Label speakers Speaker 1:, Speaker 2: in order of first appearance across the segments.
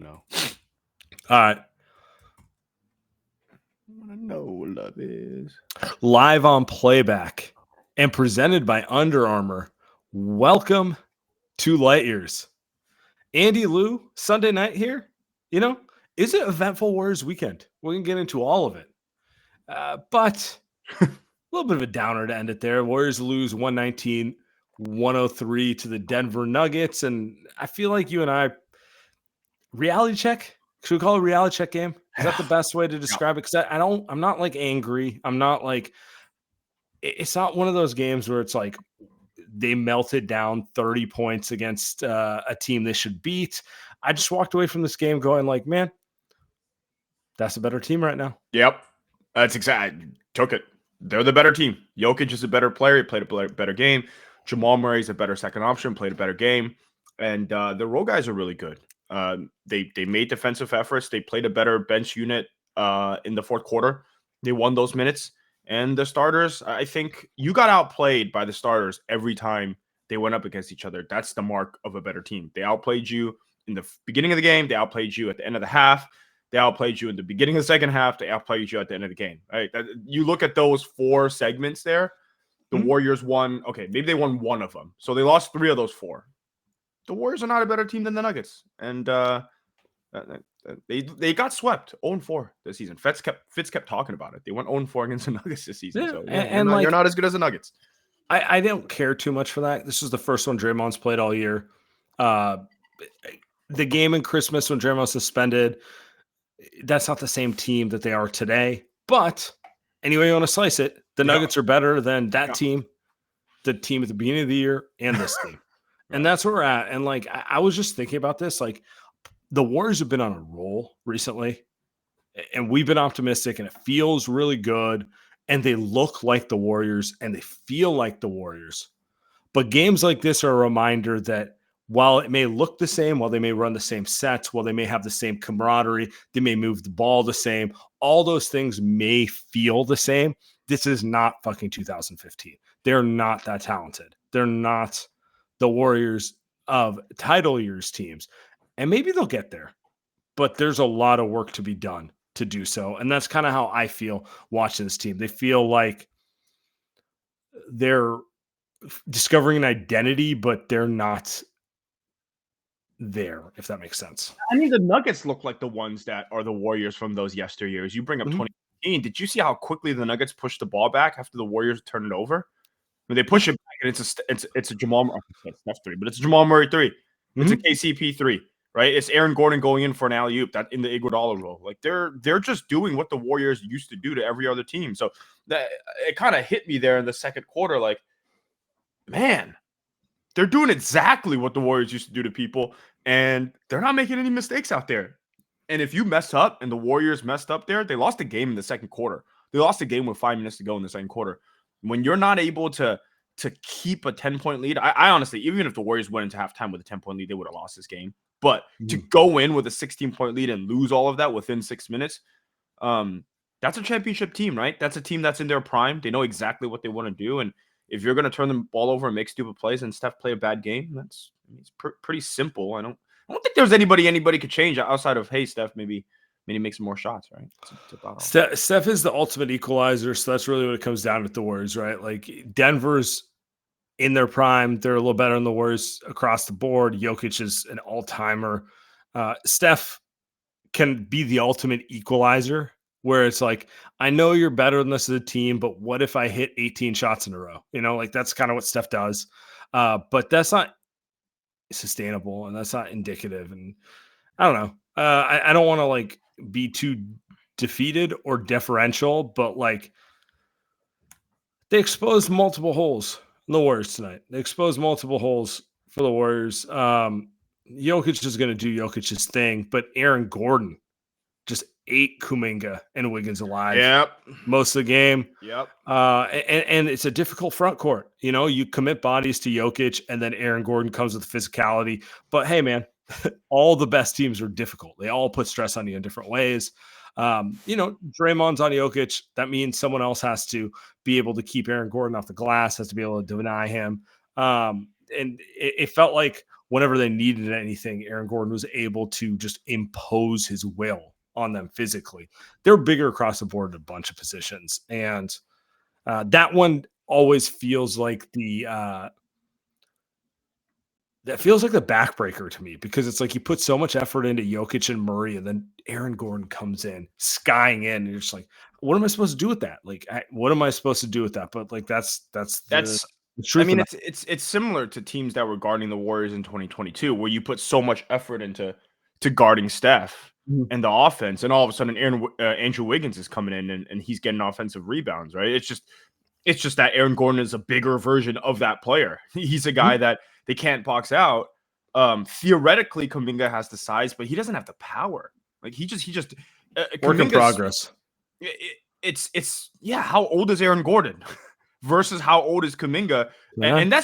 Speaker 1: No.
Speaker 2: All right.
Speaker 1: I want to know what love is.
Speaker 2: Live on playback and presented by Under Armour. Welcome to Light Years. Andy Lou, Sunday night here. Is it eventful Warriors weekend? We can get into all of it. But a little bit of a downer to end it there. Warriors lose 119-103 to the Denver Nuggets. And I feel like you and I, reality check? Should we call it a reality check game? Is that the best way to describe it? Because I'm not like angry. I'm not like, it's not one of those games where it's like they melted down 30 points against a team they should beat. I just walked away from this game going like, man, that's a better team right now.
Speaker 1: Yep. That's exactly. Took it. They're the better team. Jokic is a better player. He played a better game. Jamal Murray's a better second option, played a better game. And the role guys are really good. They made defensive efforts. They played a better bench unit in the fourth quarter. They won those minutes. And the starters, I think you got outplayed by the starters every time they went up against each other. That's the mark of a better team. They outplayed you in the beginning of the game. They outplayed you at the end of the half. They outplayed you in the beginning of the second half. They outplayed you at the end of the game. Right? You look at those four segments there. The Warriors won. Okay, maybe they won one of them. So they lost 3 of those 4. The Warriors are not a better team than the Nuggets. And they got swept 0-4 this season. Fitz kept talking about it. They went 0-4 against the Nuggets this season.
Speaker 2: Yeah,
Speaker 1: So
Speaker 2: you're
Speaker 1: not as good as the Nuggets.
Speaker 2: I don't care too much for that. This is the first one Draymond's played all year. The game in Christmas when Draymond's suspended, that's not the same team that they are today. But anyway you want to slice it, the Nuggets are better than that team, the team at the beginning of the year, and this team. And that's where we're at. And like I was just thinking about this, like the Warriors have been on a roll recently, and we've been optimistic, and it feels really good. And they look like the Warriors, and they feel like the Warriors. But games like this are a reminder that while it may look the same, while they may run the same sets, while they may have the same camaraderie, they may move the ball the same, all those things may feel the same. This is not fucking 2015. They're not that talented. They're not the Warriors of title years teams. And maybe they'll get there, but there's a lot of work to be done to do so. And that's kind of how I feel watching this team. They feel like they're discovering an identity, but they're not there, if that makes sense.
Speaker 1: I mean, the Nuggets look like the ones that are the Warriors from those yesteryears. You bring up 2015. Did you see how quickly the Nuggets pushed the ball back after the Warriors turned it over? I mean, they push it back, and it's a Jamal Murray. That's 3, but it's a Jamal Murray 3. It's a KCP 3, right? It's Aaron Gordon going in for an alley-oop that in the Iguodala role. Like they're just doing what the Warriors used to do to every other team. So that it kind of hit me there in the second quarter. Like, man, they're doing exactly what the Warriors used to do to people, and they're not making any mistakes out there. And if you mess up and the Warriors messed up there, they lost the game in the second quarter. They lost the game with 5 minutes to go in the second quarter. When you're not able to keep a 10-point lead, I honestly, even if the Warriors went into halftime with a 10-point lead, they would have lost this game. But to go in with a 16-point lead and lose all of that within 6 minutes, that's a championship team, right? That's a team that's in their prime. They know exactly what they want to do. And if you're going to turn the ball over and make stupid plays and Steph play a bad game, it's pretty simple. I don't think there's anybody could change outside of, hey, Steph, maybe make some more shots, right?
Speaker 2: Steph is the ultimate equalizer, so that's really what it comes down with the Warriors, right? Like Denver's in their prime. They're a little better than the Warriors across the board. Jokic is an all-timer. Steph can be the ultimate equalizer, where it's like, I know you're better than this as a team, but what if I hit 18 shots in a row? Like that's kind of what Steph does. But that's not sustainable, and that's not indicative. And I don't know. I don't want to like be too defeated or deferential, but like they exposed multiple holes in the Warriors tonight. They exposed multiple holes for the Warriors. Jokic is going to do Jokic's thing, but Aaron Gordon just ate Kuminga and Wiggins alive most of the game. And it's a difficult front court. You commit bodies to Jokic, and then Aaron Gordon comes with physicality. But hey, man, all the best teams are difficult. They all put stress on you in different ways. Draymond's on Jokic. That means someone else has to be able to keep Aaron Gordon off the glass, has to be able to deny him. it felt like whenever they needed anything, Aaron Gordon was able to just impose his will on them physically. They're bigger across the board in a bunch of positions. And that one always feels like that feels like the backbreaker to me, because it's like you put so much effort into Jokic and Murray, and then Aaron Gordon comes in, skying in, and you're just like, what am I supposed to do with that? Like, what am I supposed to do with that? But like, that's the truth.
Speaker 1: I mean, it's similar to teams that were guarding the Warriors in 2022, where you put so much effort into guarding Steph and the offense, and all of a sudden Andrew Wiggins is coming in and he's getting offensive rebounds, right? It's just that Aaron Gordon is a bigger version of that player. He's a guy that they can't box out. Theoretically, Kuminga has the size, but he doesn't have the power. Like he just
Speaker 2: work in progress.
Speaker 1: It's how old is Aaron Gordon versus how old is Kuminga? Yeah. And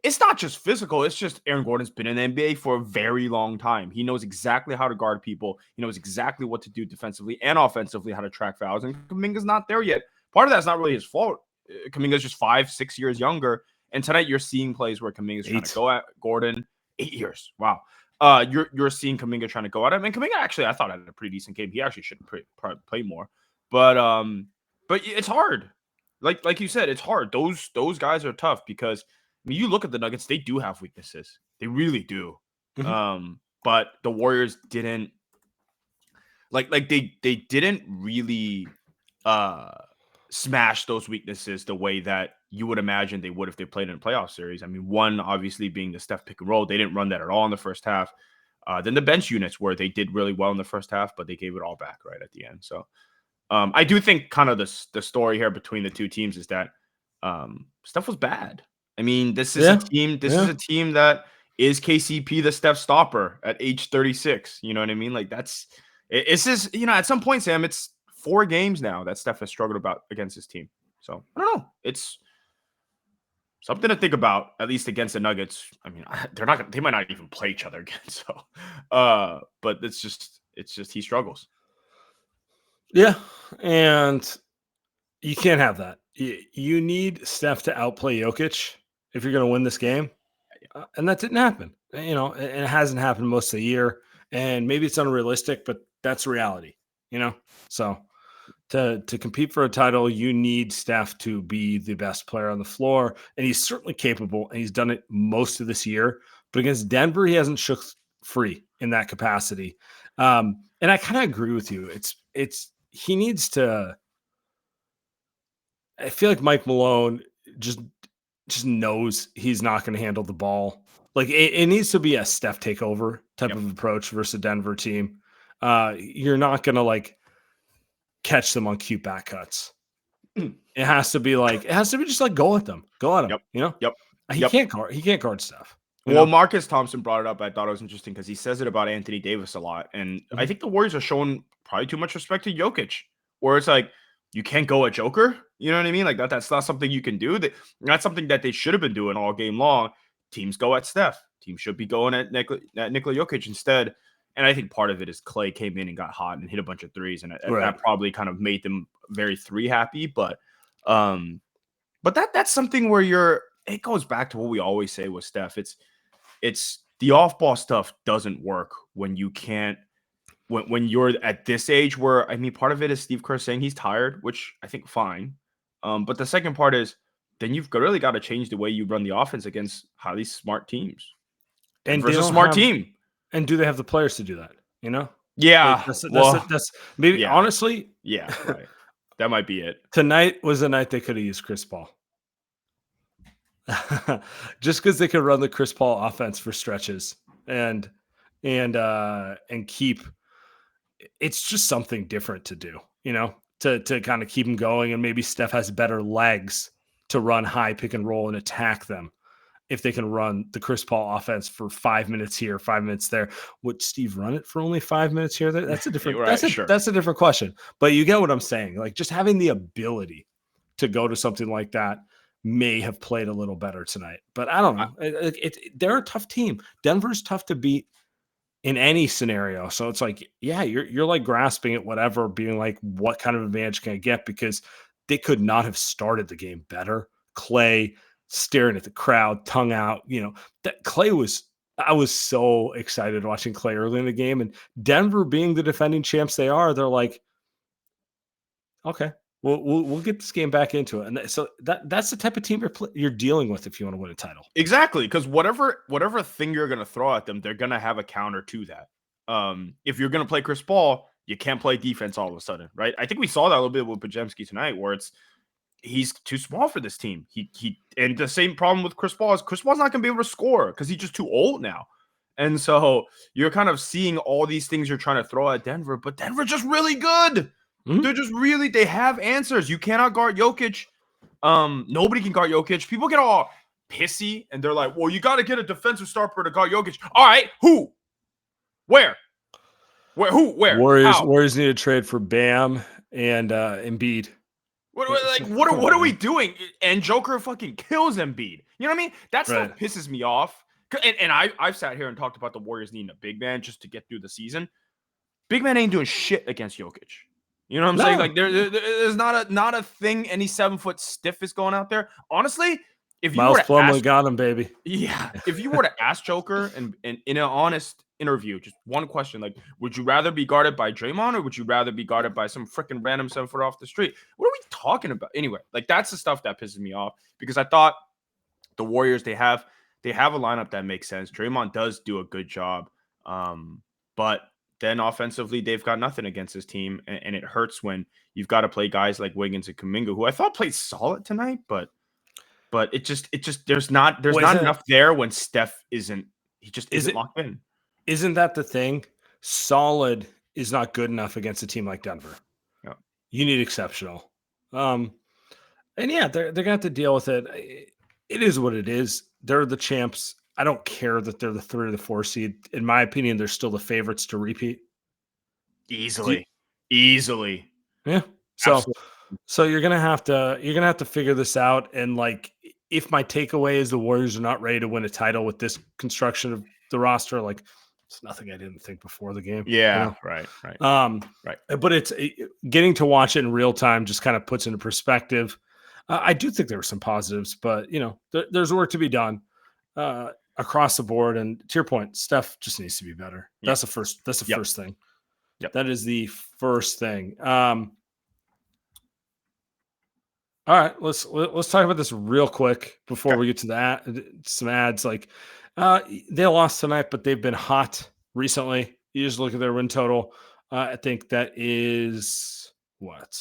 Speaker 1: it's not just physical. It's just Aaron Gordon's been in the NBA for a very long time. He knows exactly how to guard people. He knows exactly what to do defensively and offensively, how to track fouls. And Kuminga's not there yet. Part of that's not really his fault. Kuminga's just 5-6 years younger. And tonight you're seeing plays where Kuminga's trying to go at Gordon. 8 years. Wow. You're seeing Kuminga trying to go at him. And Kuminga actually, I thought, had a pretty decent game. He actually should probably play more. But it's hard. Like you said, it's hard. Those guys are tough because I mean, you look at the Nuggets, they do have weaknesses. They really do. But the Warriors didn't they didn't really smash those weaknesses the way that you would imagine they would if they played in a playoff series. I mean, one obviously being the Steph pick and roll. They didn't run that at all in the first half. Then the bench units where they did really well in the first half, but they gave it all back right at the end. So I do think kind of the story here between the two teams is that Steph was bad. I mean, this is a team. This is a team that is KCP the Steph stopper at age 36. You know what I mean? Like it's just, at some point, Sam, it's 4 games now that Steph has struggled about against his team. So I don't know. It's something to think about, at least against the Nuggets. I mean, they might not even play each other again. So, but it's just he struggles.
Speaker 2: Yeah. And you can't have that. You need Steph to outplay Jokic if you're going to win this game. And that didn't happen, and it hasn't happened most of the year, and maybe it's unrealistic, but that's reality, so to compete for a title, you need Steph to be the best player on the floor, and he's certainly capable, and he's done it most of this year, but against Denver, he hasn't shook free in that capacity. And I kind of agree with you. He needs to, I feel like Mike Malone just knows he's not going to handle the ball. Like it needs to be a Steph takeover type of approach versus a Denver team. You're not going to catch them on cute back cuts. It has to be just go at them. Go at him. He can't guard Steph.
Speaker 1: Well, Marcus Thompson brought it up. I thought it was interesting because he says it about Anthony Davis a lot. And I think the Warriors are showing probably too much respect to Jokic, where it's like, you can't go at Joker. You know what I mean? Like that's not something you can do. That's something that they should have been doing all game long. Teams go at Steph. Teams should be going at Nikola Jokic instead. And I think part of it is Clay came in and got hot and hit a bunch of threes, and that probably kind of made them very 3 happy. But that's something where it goes back to what we always say with Steph. It's the off ball stuff doesn't work when you can't. When you're at this age where, I mean, part of it is Steve Kerr saying he's tired, which I think fine. But the second part is then you've really got to change the way you run the offense against highly smart teams. And versus a smart team.
Speaker 2: And do they have the players to do that?
Speaker 1: Yeah.
Speaker 2: That's maybe honestly.
Speaker 1: Yeah, right. That might be it.
Speaker 2: Tonight was the night they could have used Chris Paul. Just because they could run the Chris Paul offense for stretches and keep. It's just something different to do, to kind of keep them going. And maybe Steph has better legs to run high pick and roll and attack them if they can run the Chris Paul offense for 5 minutes here, 5 minutes there. Would Steve run it for only 5 minutes here? That's a different, that's a different question. But you get what I'm saying. Like just having the ability to go to something like that may have played a little better tonight. But I don't know. They're a tough team. Denver's tough to beat in any scenario. So it's like, you're grasping at whatever, being like, what kind of advantage can I get? Because they could not have started the game better. Clay, staring at the crowd, tongue out. That I was so excited watching Clay early in the game, and Denver being the defending champs they are, they're like, okay, we'll get this game back into it. And so that's the type of team you're dealing with if you want to win a title.
Speaker 1: Exactly, because whatever thing you're going to throw at them, they're going to have a counter to that. If you're going to play Chris Paul, you can't play defense all of a sudden, right? I think we saw that a little bit with Podziemski tonight, where he's too small for this team. And the same problem with Chris Paul is Chris Paul's not going to be able to score because he's just too old now. And so you're kind of seeing all these things you're trying to throw at Denver, but Denver's just really good. Mm-hmm. They're just really, they have answers. You cannot guard Jokic. Nobody can guard Jokic. People get all pissy and they're like, well, you got to get a defensive star to guard Jokic. All right, who? Where? Who? Where?
Speaker 2: Warriors need to trade for Bam and Embiid.
Speaker 1: What are we doing? And Joker fucking kills Embiid. You know what I mean? That stuff pisses me off. And I've sat here and talked about the Warriors needing a big man just to get through the season. Big man ain't doing shit against Jokic. You know what I'm saying? Like there's not a thing any 7-foot stiff is going out there. Honestly, if you
Speaker 2: Miles Plumlee got him, baby.
Speaker 1: Yeah. If you were to ask Joker and in an honest interview, just one question, like, would you rather be guarded by Draymond or would you rather be guarded by some freaking random 7-foot off the street? What are we talking about? Anyway, like that's the stuff that pisses me off because I thought the Warriors, they have a lineup that makes sense. Draymond does do a good job. But then offensively, they've got nothing against this team. And it hurts when you've got to play guys like Wiggins and Kuminga, who I thought played solid tonight, but it just there's not enough there when Steph isn't locked in.
Speaker 2: Isn't that the thing? Solid is not good enough against a team like Denver.
Speaker 1: Yeah.
Speaker 2: You need exceptional. And yeah, they're gonna have to deal with it. It is what it is. They're the champs. I don't care that they're the 3 or the 4 seed. In my opinion, they're still the favorites to repeat.
Speaker 1: Easily.
Speaker 2: Yeah. So you're gonna have to figure this out. And like, if my takeaway is the Warriors are not ready to win a title with this construction of the roster, like it's nothing I didn't think before the game.
Speaker 1: Yeah, right.
Speaker 2: Right. But it's getting to watch it in real time just kind of puts into perspective. I do think there were some positives, but there's work to be done across the board. And to your point, Steph just needs to be better. Yep. That's the first thing.
Speaker 1: Yep.
Speaker 2: That is the first thing. All right, let's talk about this real quick before we get to some ads. Like they lost tonight, but they've been hot recently. You just look at their win total. I think that is what?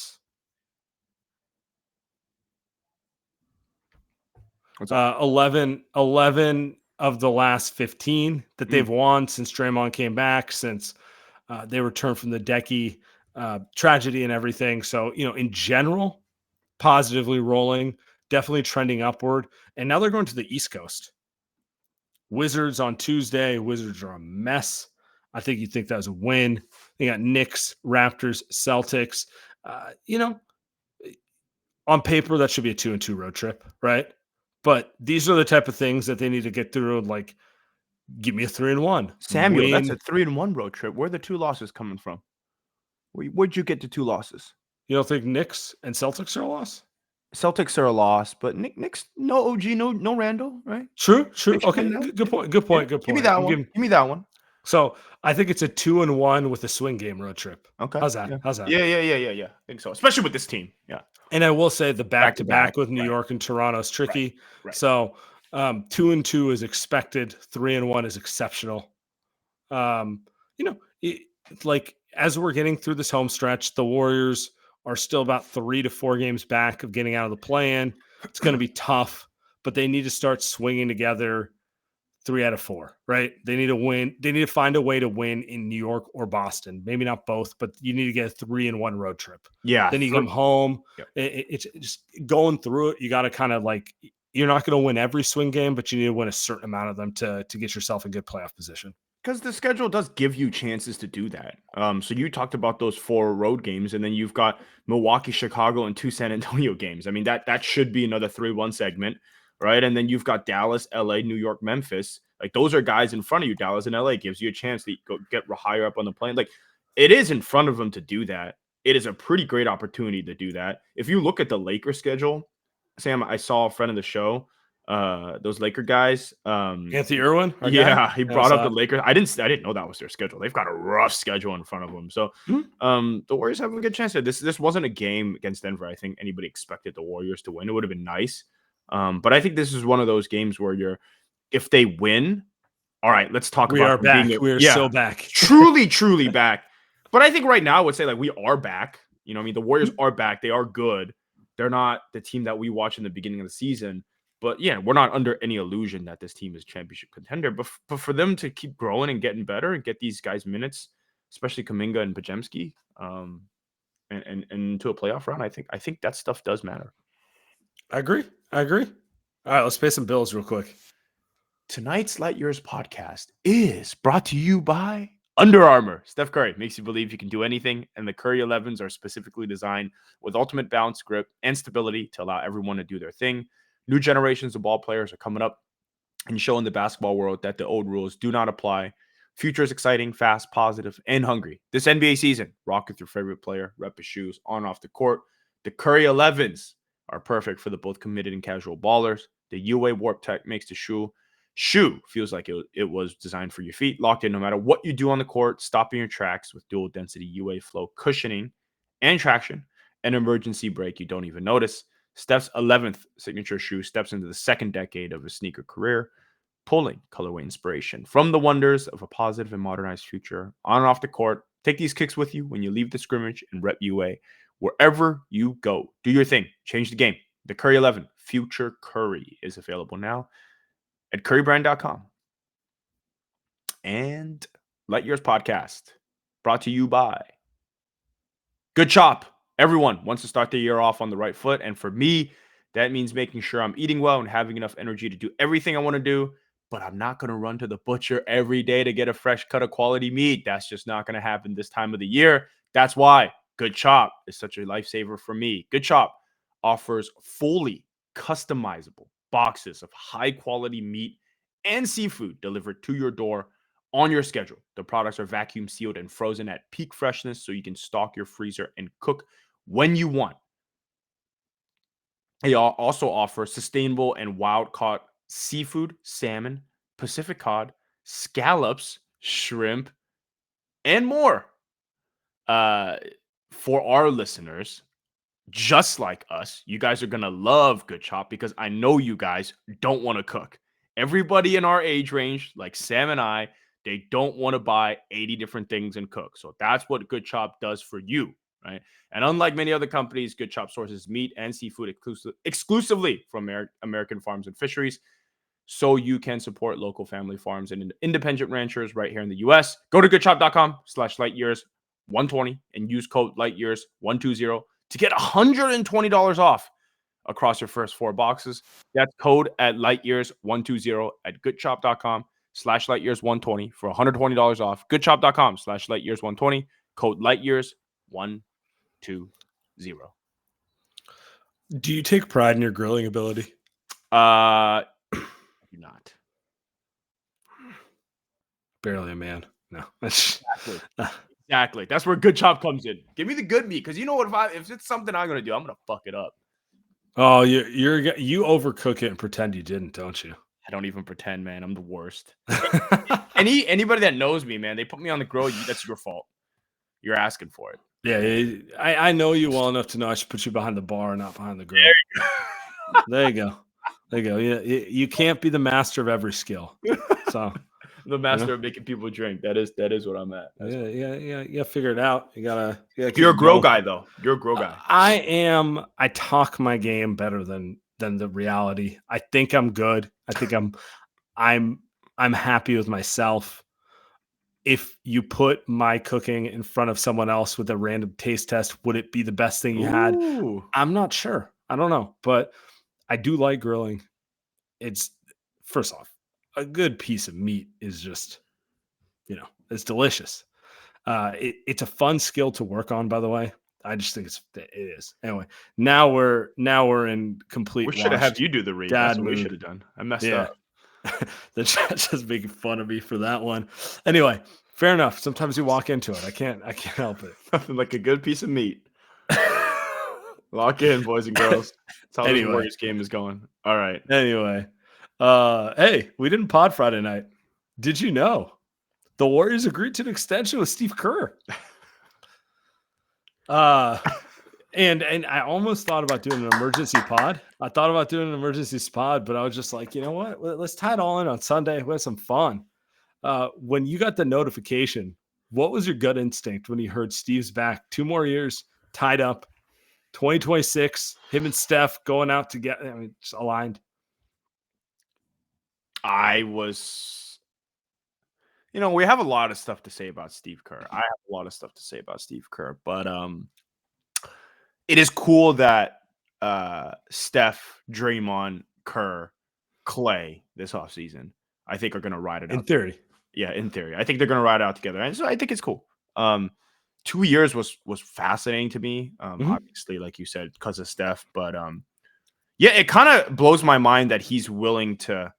Speaker 2: 11 of the last 15 that they've won since Draymond came back, since they returned from the Decky tragedy and everything. So, in general, positively rolling, definitely trending upward. And now they're going to the East Coast. Wizards on Tuesday. Wizards are a mess. I think you think that was a win. They got Knicks, Raptors, Celtics. On paper, that should be a 2-2 road trip, right? But these are the type of things that they need to get through. Like, give me a 3-1.
Speaker 1: Samuel, that's a 3-1 road trip. Where are the 2 losses coming from? Where'd you get the 2 losses?
Speaker 2: You don't think Knicks and Celtics are a loss?
Speaker 1: Celtics are a loss, but Knicks, no OG, no Randall, right?
Speaker 2: True. Okay, good point.
Speaker 1: Give me that one.
Speaker 2: So I think it's a 2-1 with a swing game road trip.
Speaker 1: Okay.
Speaker 2: How's that?
Speaker 1: Yeah. I think so, especially with this team. Yeah.
Speaker 2: And I will say the back-to-back with New York and Toronto is tricky.
Speaker 1: Right.
Speaker 2: So 2-2 is expected. 3-1 is exceptional. Like as we're getting through this home stretch, the Warriors are still about 3 to 4 games back of getting out of the play-in. It's going to be tough, but they need to start swinging together 3 out of 4, right? They need to win. They need to find a way to win in New York or Boston. Maybe not both, but you need to get a 3-1 road trip.
Speaker 1: Yeah.
Speaker 2: Then you come home.
Speaker 1: Yep.
Speaker 2: It's just going through it. You got to kind of like, you're not going to win every swing game, but you need to win a certain amount of them to get yourself in good playoff position.
Speaker 1: Because the schedule does give you chances to do that. So you talked about those 4 road games, and then you've got Milwaukee, Chicago, and 2 San Antonio games. I mean, that should be another 3-1 segment, right? And then you've got Dallas, LA, New York, Memphis. Like, those are guys in front of you. Dallas and LA gives you a chance to go get higher up on the plane. Like, it is in front of them to do that. It is a pretty great opportunity to do that. If you look at the Lakers schedule, Sam, I saw a friend of the show, those Laker guys.
Speaker 2: Anthony Irwin.
Speaker 1: Yeah, he brought up the Lakers. I didn't know that was their schedule. They've got a rough schedule in front of them. So, the Warriors have a good chance. This wasn't a game against Denver. I think anybody expected the Warriors to win. It would have been nice. But I think this is one of those games where if they win, all right, let's talk
Speaker 2: about. We are back. We are so back.
Speaker 1: truly back. But I think right now I would say like we are back. You know, what I mean, the Warriors are back. They are good. They're not the team that we watched in the beginning of the season. But yeah, we're not under any illusion that this team is championship contender. But for them to keep growing and getting better and get these guys minutes, especially Kuminga and Podziemski, and into a playoff run, I think that stuff does matter.
Speaker 2: I agree. All right, let's pay some bills real quick.
Speaker 1: Tonight's Light Years podcast is brought to you by Under Armour. Steph Curry makes you believe you can do anything, and the Curry 11s are specifically designed with ultimate balance, grip, and stability to allow everyone to do their thing. New generations of ball players are coming up and showing the basketball world that the old rules do not apply. Future is exciting, fast, positive, and hungry. This NBA season, rock with your favorite player, rep his shoes on and off the court. The Curry 11s are perfect for the both committed and casual ballers. The UA Warp Tech makes the shoe feels like it was designed for your feet, locked in no matter what you do on the court, stopping your tracks with dual density UA flow cushioning and traction, an emergency brake you don't even notice. Steph's 11th signature shoe steps into the second decade of his sneaker career, pulling colorway inspiration from the wonders of a positive and modernized future on and off the court. Take these kicks with you when you leave the scrimmage and rep UA wherever you go. Do your thing. Change the game. The Curry 11 Future Curry is available now at currybrand.com. And Light Years Podcast, brought to you by Good Chop. Everyone wants to start the year off on the right foot. And for me, that means making sure I'm eating well and having enough energy to do everything I want to do. But I'm not going to run to the butcher every day to get a fresh cut of quality meat. That's just not going to happen this time of the year. That's why Good Chop is such a lifesaver for me. Good Chop offers fully customizable boxes of high quality meat and seafood delivered to your door on your schedule. The products are vacuum sealed and frozen at peak freshness so you can stock your freezer and cook when you want. They also offer sustainable and wild caught seafood, salmon, Pacific cod, scallops, shrimp, and more. For our listeners, just like us, you guys are going to love Good Chop because I know you guys don't want to cook. Everybody in our age range, like Sam and I, they don't want to buy 80 different things and cook. So that's what Good Chop does for you, right? And unlike many other companies, Good Chop sources meat and seafood exclusively from American farms and fisheries, so you can support local family farms and independent ranchers right here in the U.S. Go to goodchop.com/lightyears120 and use code lightyears120 to get $120 off across your first 4 boxes. That's code at lightyears120 at goodchop.com/lightyears120 for $120 off. Goodchop.com/lightyears120, code lightyears120.
Speaker 2: Do you take pride in your grilling ability?
Speaker 1: I do not.
Speaker 2: Barely a man. No.
Speaker 1: Exactly. That's where Good Chop comes in. Give me the good meat, because you know what? If it's something I'm gonna do, I'm gonna fuck it up.
Speaker 2: Oh, you overcook it and pretend you didn't, don't you?
Speaker 1: I don't even pretend, man. I'm the worst. Anybody that knows me, man, they put me on the grill. That's your fault. You're asking for it.
Speaker 2: Yeah, I know you well enough to know I should put you behind the bar, not behind the grill. There you go. You can't be the master of every skill. So
Speaker 1: the master of making people drink. That is what I'm at.
Speaker 2: Yeah. Figure it out. You gotta.
Speaker 1: You're a grow guy, though. You're a grow guy.
Speaker 2: I am. I talk my game better than the reality. I think I'm good. I think I'm happy with myself. If you put my cooking in front of someone else with a random taste test, would it be the best thing you had? I'm not sure. I don't know, but I do like grilling. It's, first off, a good piece of meat is just, it's delicious. It's a fun skill to work on, by the way. I just think it is. Anyway, now we're in complete.
Speaker 1: We should have had you do the read. That's what we should have done. I messed up.
Speaker 2: The chat's just making fun of me for that one. Anyway, fair enough. Sometimes you walk into it. I can't help it.
Speaker 1: Nothing like a good piece of meat. Lock in, boys and girls. That's how the Warriors game is going. All right.
Speaker 2: Anyway, Hey, we didn't pod Friday night. Did you know the Warriors agreed to an extension with Steve Kerr? And I almost thought about doing an emergency pod. I thought about doing an emergency pod, but I was just like, you know what? Let's tie it all in on Sunday. We have some fun. When you got the notification, what was your gut instinct when you heard Steve's back? 2 more years tied up, 2026. Him and Steph going out together. I mean, just aligned.
Speaker 1: I was, we have a lot of stuff to say about Steve Kerr. I have a lot of stuff to say about Steve Kerr, but it is cool that Steph, Draymond, Kerr, Clay this offseason, I think are going to ride it out.
Speaker 2: In theory.
Speaker 1: Yeah, in theory. I think they're going to ride it out together. And so I think it's cool. 2 years was fascinating to me. Obviously, like you said, because of Steph. But yeah, it kind of blows my mind that he's willing to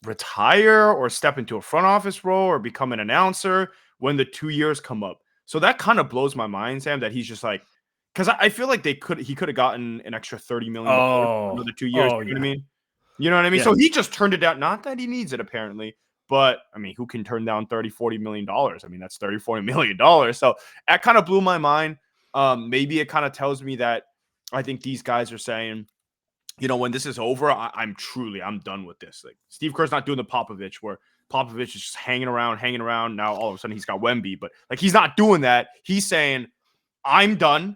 Speaker 1: retire or step into a front office role or become an announcer when the 2 years come up. So that kind of blows my mind, Sam, that he's just like, because I feel like he could have gotten an extra $30 million for another 2 years. You know what I mean? You know what I mean? Yeah. So he just turned it down. Not that he needs it, apparently. But, I mean, who can turn down $30-40 million? I mean, that's $30-40 million. So that kind of blew my mind. Maybe it kind of tells me that I think these guys are saying, when this is over, I'm done with this. Like, Steve Kerr's not doing the Popovich, where Popovich is just hanging around. Now, all of a sudden, he's got Wemby. But, like, he's not doing that. He's saying, I'm done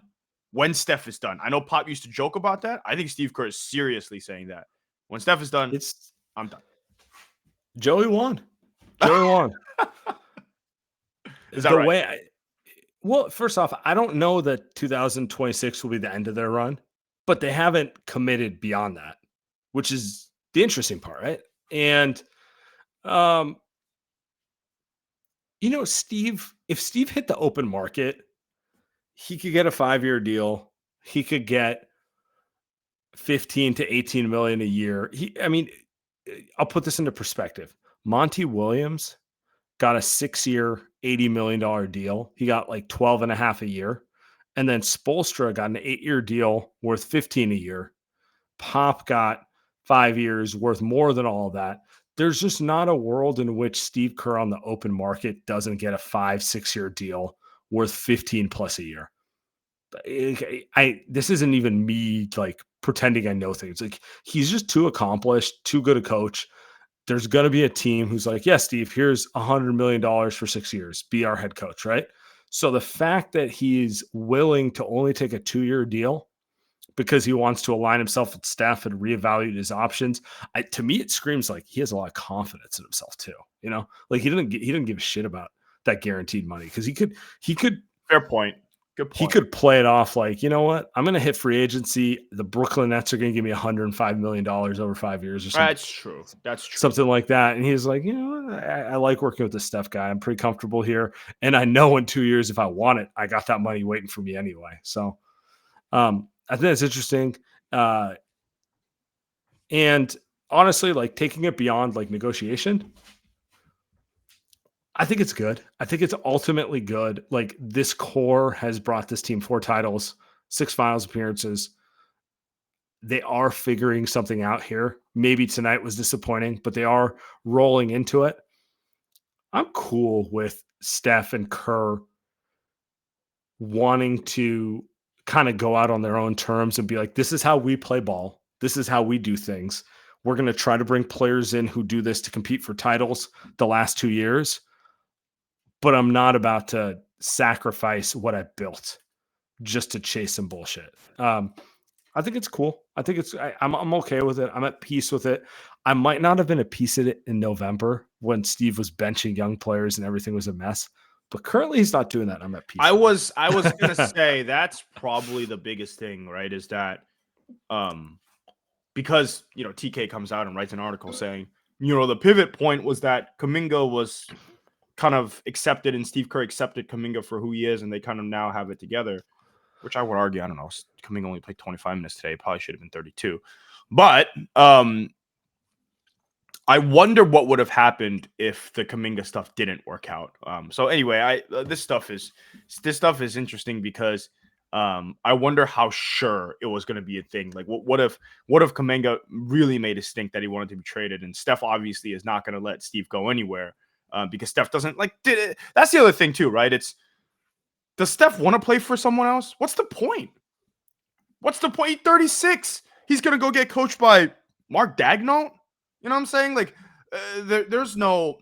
Speaker 1: when Steph is done. I know Pop used to joke about that. I think Steve Kerr is seriously saying that. When Steph is done, I'm done.
Speaker 2: Joey won.
Speaker 1: Is that right?
Speaker 2: Well, first off, I don't know that 2026 will be the end of their run, but they haven't committed beyond that, which is the interesting part, right? And, Steve, if Steve hit the open market, he could get a 5-year deal. He could get 15 to 18 million a year. I'll put this into perspective. Monty Williams got a 6-year, $80 million deal. He got like 12 and a half a year. And then Spoelstra got an 8-year deal worth 15 a year. Pop got 5 years worth more than all of that. There's just not a world in which Steve Kerr on the open market doesn't get a 5-6-year deal worth 15 plus a year. This isn't even me like pretending I know things. Like, he's just too accomplished, too good a coach. There's going to be a team who's like, yeah, Steve, here's $100 million for 6 years. Be our head coach, right? So the fact that he's willing to only take a 2-year deal because he wants to align himself with Steph and reevaluate his options, to me, it screams like he has a lot of confidence in himself too. Like he didn't give a shit about that guaranteed money because he could.
Speaker 1: Fair point. Good point.
Speaker 2: He could play it off like, you know what? I'm going to hit free agency. The Brooklyn Nets are going to give me $105 million over 5 years or something.
Speaker 1: That's true.
Speaker 2: Something like that. And he's like, I like working with the Steph guy. I'm pretty comfortable here. And I know in 2 years, if I want it, I got that money waiting for me anyway. So I think that's interesting. And honestly, like taking it beyond like negotiation, I think it's good. I think it's ultimately good. Like, this core has brought this team 4 titles, 6 finals appearances. They are figuring something out here. Maybe tonight was disappointing, but they are rolling into it. I'm cool with Steph and Kerr wanting to kind of go out on their own terms and be like, this is how we play ball. This is how we do things. We're going to try to bring players in who do this to compete for titles the last 2 years. But I'm not about to sacrifice what I built just to chase some bullshit. I think it's cool. I think I'm okay with it. I'm at peace with it. I might not have been at peace with it in November when Steve was benching young players and everything was a mess. But currently he's not doing that. I'm at peace.
Speaker 1: I was going to say that's probably the biggest thing, right? Is that because, TK comes out and writes an article saying, the pivot point was that Kuminga was kind of accepted and Steve Kerr accepted Kuminga for who he is, and they kind of now have it together, which I would argue, I don't know, Kuminga only played 25 minutes today, probably should have been 32. But I wonder what would have happened if the Kuminga stuff didn't work out. So anyway, this stuff is interesting because I wonder how sure it was going to be a thing. Like, what if Kuminga really made a stink that he wanted to be traded, and Steph obviously is not going to let Steve go anywhere because Steph doesn't like. That's the other thing too, right? Does Steph want to play for someone else? What's the point? What's the point? He's 36. He's going to go get coached by Mark Daigneault. You know what I'm saying? Like, there's no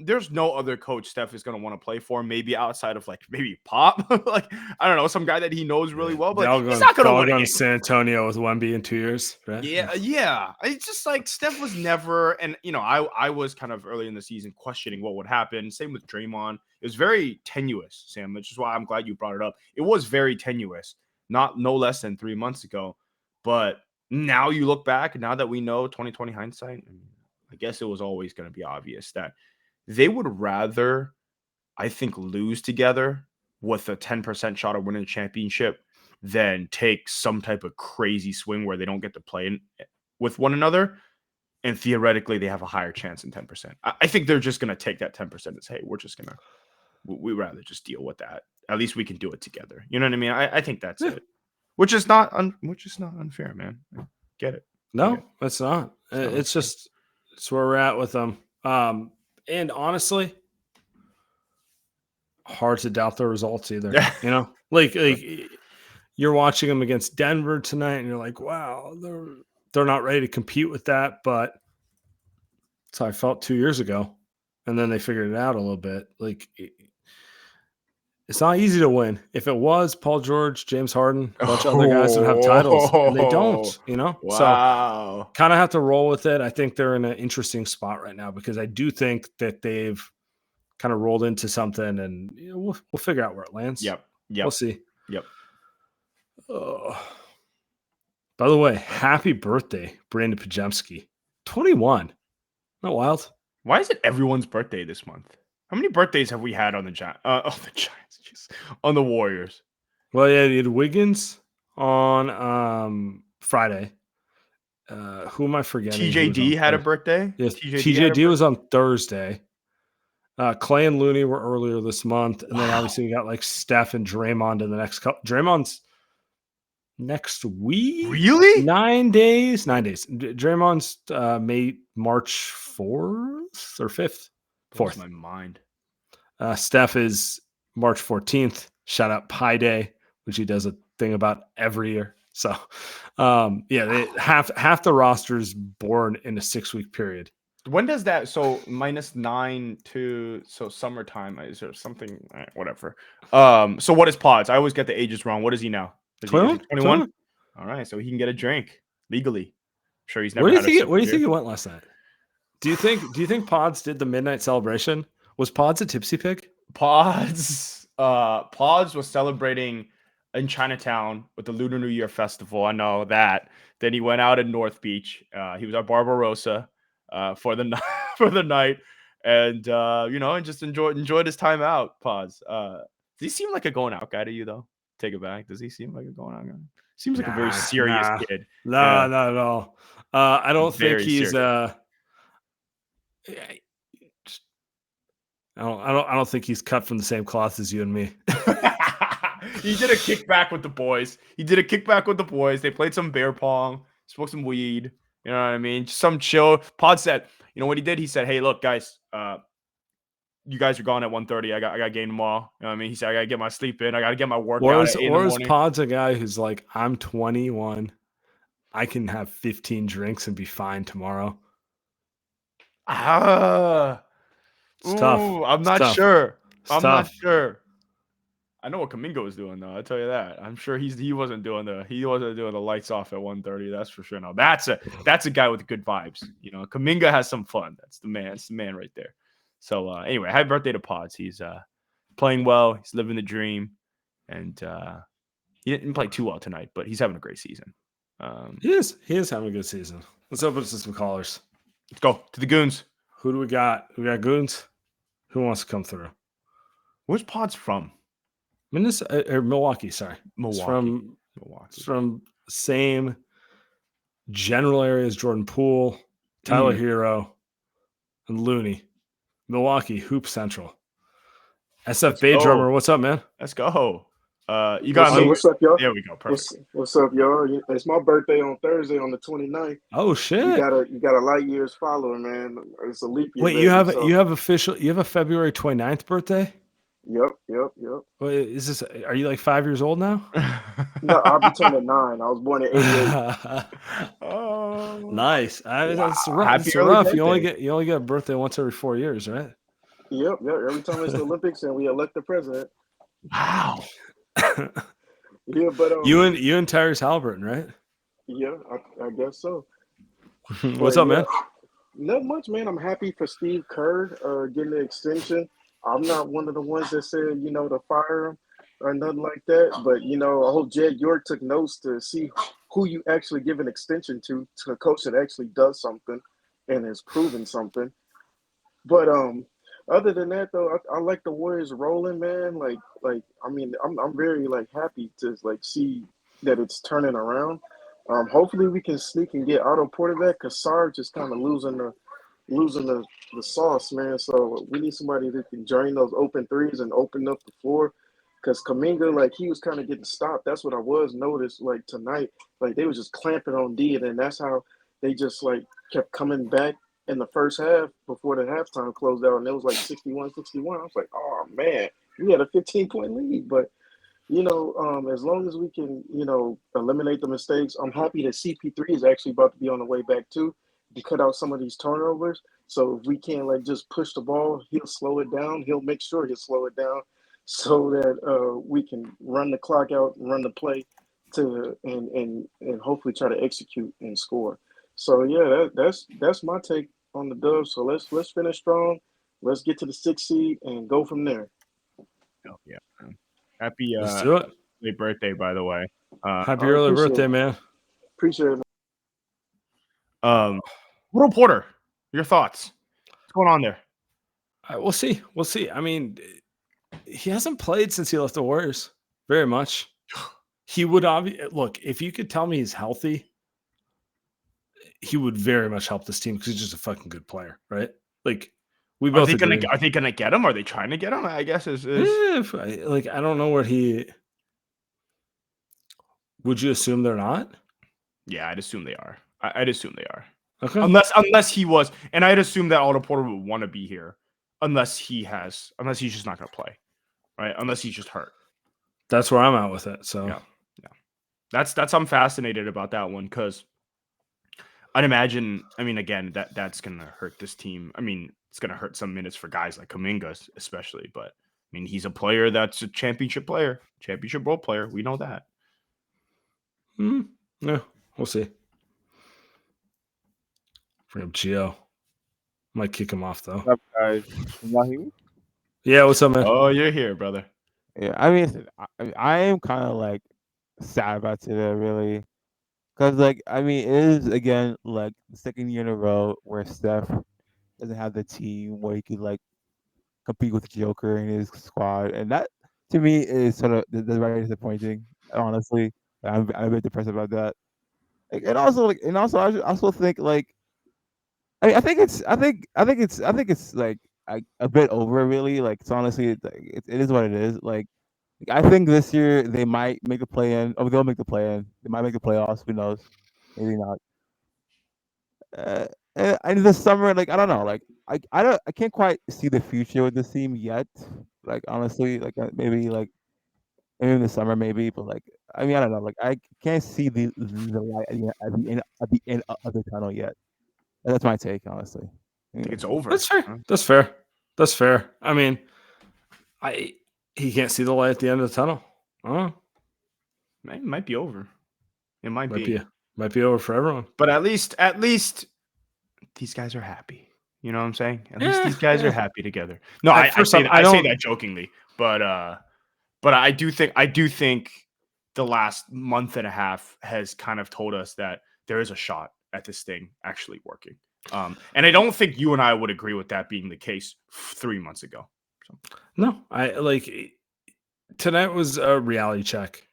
Speaker 1: other coach Steph is going to want to play for, maybe outside of like maybe Pop, like I don't know, some guy that he knows really well, but he's not going to win
Speaker 2: San Antonio with Wemby in 2 years, right?
Speaker 1: Yeah. It's just like Steph was never, and I was kind of early in the season questioning what would happen. Same with Draymond. It was very tenuous, Sam, which is why I'm glad you brought it up. It was very tenuous, no less than 3 months ago, but now you look back, now that we know 2020 hindsight. I guess it was always going to be obvious that they would rather, I think, lose together with a 10% shot of winning a championship than take some type of crazy swing where they don't get to play with one another. And theoretically, they have a higher chance than 10%. I think they're just going to take that 10% and say, hey, we'd rather just deal with that. At least we can do it together. You know what I mean? I think that's it. Which is not unfair, man. I get it.
Speaker 2: No, it's not. It's just... That's where we're at with them. And honestly, hard to doubt their results either. Like you're watching them against Denver tonight and you're like, wow, they're not ready to compete with that. But that's how I felt 2 years ago. And then they figured it out a little bit. Like, it's not easy to win. If it was, Paul George, James Harden, a bunch of other guys would have titles, and they don't,
Speaker 1: Wow.
Speaker 2: So kind of have to roll with it. I think they're in an interesting spot right now because I do think that they've kind of rolled into something, and we'll figure out where it lands.
Speaker 1: Yep.
Speaker 2: We'll see.
Speaker 1: Yep.
Speaker 2: By the way, happy birthday, Brandon Pajemski. 21. Not wild.
Speaker 1: Why is it everyone's birthday this month? How many birthdays have we had on the Giants? On the Warriors.
Speaker 2: Well, yeah, you had Wiggins on Friday. Who am I forgetting?
Speaker 1: TJD had a birthday.
Speaker 2: Yes, TJD was on Thursday. Clay and Looney were earlier this month, and then obviously we got like Steph and Draymond in the next couple. Draymond's next week.
Speaker 1: Really?
Speaker 2: 9 days. Draymond's March 4th or 5th. 4th.
Speaker 1: My mind.
Speaker 2: Steph is March 14th. Shout out Pi Day, which he does a thing about every year. So, half the roster is born in a 6-week period.
Speaker 1: When does that? So -9 to summertime is there something? Whatever. So what is Pods? I always get the ages wrong. What is he now? 21. All right, so he can get a drink legally. I'm sure he's never.
Speaker 2: Where do you think he went last night? Do you think Pods did the midnight celebration? Was Pods a tipsy pig?
Speaker 1: Pods was celebrating in Chinatown with the Lunar New Year festival. I know that. Then he went out in North Beach. He was at Barbarossa for the night, and and just enjoyed his time out. Pods. Does he seem like a going out guy to you though? Take it back. Does he seem like a going out guy? Seems like a very serious kid.
Speaker 2: No, not at all. I don't think he's I don't think he's cut from the same cloth as you and me.
Speaker 1: He did a kickback with the boys. They played some bear pong, smoked some weed. You know what I mean? Just some chill. Pod said, what he did? He said, hey, look, guys, you guys are gone at 1:30. I got game tomorrow. You know what I mean? He said, I got to get my sleep in. I got to get my workout at 8 in the morning.
Speaker 2: Pod's a guy who's like, I'm 21. I can have 15 drinks and be fine tomorrow.
Speaker 1: It's tough. I'm not sure. Not sure. I know what Kuminga was doing though. I'll tell you that. I'm sure he wasn't doing the lights off at 1:30. That's for sure. No, that's a guy with good vibes. Kuminga has some fun. That's the man. It's the man right there. So anyway, happy birthday to Pods. He's playing well. He's living the dream, and he didn't play too well tonight, but he's having a great season.
Speaker 2: He is having a good season. Let's open to some callers.
Speaker 1: Let's go to the Goons.
Speaker 2: Who do we got? We got Goons. Who wants to come through?
Speaker 1: Where's Pods from?
Speaker 2: Milwaukee. Sorry,
Speaker 1: Milwaukee.
Speaker 2: It's from
Speaker 1: Milwaukee.
Speaker 2: It's from same general area as Jordan Poole, Tyler Hero, and Looney. Milwaukee, Hoop Central. SF Bay Drummer, what's up, man?
Speaker 1: Let's go. You got
Speaker 3: Hey,
Speaker 1: me.
Speaker 3: what's up, y'all?
Speaker 1: There we go. Perfect.
Speaker 3: What's up, y'all? It's my birthday on Thursday on the 29th.
Speaker 2: Oh
Speaker 3: You
Speaker 2: shit!
Speaker 3: got a light years follower, man. It's a leap year,
Speaker 2: Wait,
Speaker 3: baby. So,
Speaker 2: you have a February 29th birthday?
Speaker 3: yep.
Speaker 2: Wait, are you like 5 years old now?
Speaker 3: No, I'll be turning 9. I was born in '88.
Speaker 1: Oh,
Speaker 2: Nice.
Speaker 1: wow.
Speaker 2: That's rough.
Speaker 1: Happy
Speaker 2: It's
Speaker 1: early
Speaker 2: rough.
Speaker 1: birthday.
Speaker 2: You only get a birthday once every 4 years, right?
Speaker 3: Yep. Every time it's the Olympics and we elect the president.
Speaker 1: Wow.
Speaker 3: Yeah, but
Speaker 2: you and Tyrese Halliburton, right?
Speaker 3: yeah, I guess so.
Speaker 2: What's
Speaker 3: But
Speaker 2: up,
Speaker 3: yeah,
Speaker 2: man?
Speaker 3: not much, man. I'm happy for Steve Kerr getting the extension. I'm not one of the ones that said, to fire him or nothing like that. But, I hope Jed York took notes to see who you actually give an extension to a coach that actually does something and has proven something. But other than that, though, I like the Warriors rolling, man. I mean, I'm very like happy to like see that it's turning around. Hopefully we can sneak and get Otto Porter back because Sarge is kind of losing the sauce, man. So we need somebody that can drain those open threes and open up the floor. Because Kaminga, like he was kind of getting stopped. That's what I was noticed. Like tonight, like they was just clamping on D, and then that's how they just like kept coming back in the first half before the halftime closed out, and it was like 61-61. I was like, oh man, we had a 15-point lead. But as long as we can, eliminate the mistakes, I'm happy that CP3 is actually about to be on the way back too to cut out some of these turnovers. So if we can't like just push the ball, he'll slow it down. He'll make sure he'll slow it down so that we can run the clock out, run the play and hopefully try to execute and score. So yeah, that's my take on the Dubs. So let's finish strong. Let's get to the 6th seed and go from there.
Speaker 1: Oh, yeah. Happy
Speaker 2: Let's do it.
Speaker 1: late birthday, by the way.
Speaker 2: Happy early birthday, man.
Speaker 3: Appreciate it.
Speaker 1: Little Porter, your thoughts? What's going on there?
Speaker 2: We'll see. I mean, he hasn't played since he left the Warriors very much. He would look, if you could tell me he's healthy, he would very much help this team because he's just a fucking good player, right? Like we both agree.
Speaker 1: Are they gonna get him? Are they trying to get him? I guess is
Speaker 2: I don't know what he. Would you assume they're not?
Speaker 1: Yeah, I'd assume they are. I'd assume they are.
Speaker 2: Okay.
Speaker 1: Unless he was, and I'd assume that Otto Porter would want to be here, unless he's just not gonna play, right? Unless he's just hurt.
Speaker 2: That's where I'm at with it. So
Speaker 1: yeah. That's I'm fascinated about that one because I'd imagine. I mean, again, that's gonna hurt this team. I mean, it's gonna hurt some minutes for guys like Kuminga, especially. But I mean, he's a player that's a championship role player. We know that.
Speaker 2: Yeah, we'll see. Bring up Gio. Might kick him off though.
Speaker 4: What's up, guys? Can y'all hear me?
Speaker 2: Yeah, what's up, man?
Speaker 1: Oh, you're here, brother.
Speaker 4: Yeah, I mean, I am kind of like sad about today, really, because like I mean, it is again like the second year in a row where Steph doesn't have the team where he could like compete with Joker in his squad, and that to me is sort of the very disappointing. Honestly, I'm a bit depressed about that. Like, and also I also think like I think it's like a bit over really. Like it's honestly it is what it is. Like I think this year they might make a play in. Oh, they'll make the play in. They might make the playoffs. Who knows? Maybe not. And this summer, like I don't know. Like I can't quite see the future with this team yet. Like honestly, maybe in the summer maybe, but like I mean I don't know. Like I can't see the light at the end of the tunnel yet. That's my take, honestly.
Speaker 1: I think it's over.
Speaker 2: That's fair. That's fair. I mean, he can't see the light at the end of the tunnel.
Speaker 1: It might be over. It might be
Speaker 2: over for everyone.
Speaker 1: But at least these guys are happy. You know what I'm saying? At least these guys are happy together. No, I say that jokingly, but I do think the last month and a half has kind of told us that there is a shot at this thing actually working. And I don't think you and I would agree with that being the case 3 months ago. So.
Speaker 2: No, I like tonight was a reality check,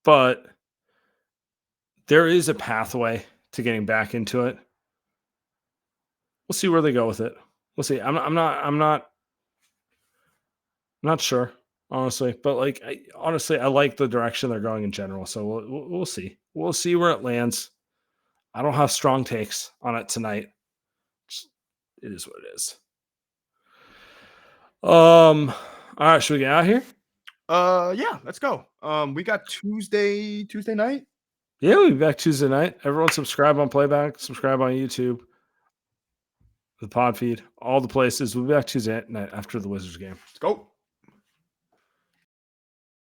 Speaker 2: but there is a pathway to getting back into it. We'll see where they go with it. We'll see. I'm not sure. honestly. But like, I like the direction they're going in general. So we'll see. We'll see where it lands. I don't have strong takes on it tonight. It is what it is. All right, should we get out of here?
Speaker 1: Yeah, let's go. We got Tuesday night.
Speaker 2: Yeah, we'll be back Tuesday night. Everyone subscribe on Playback, subscribe on YouTube, the pod feed, all the places. We'll be back Tuesday night after the Wizards game.
Speaker 1: Let's go.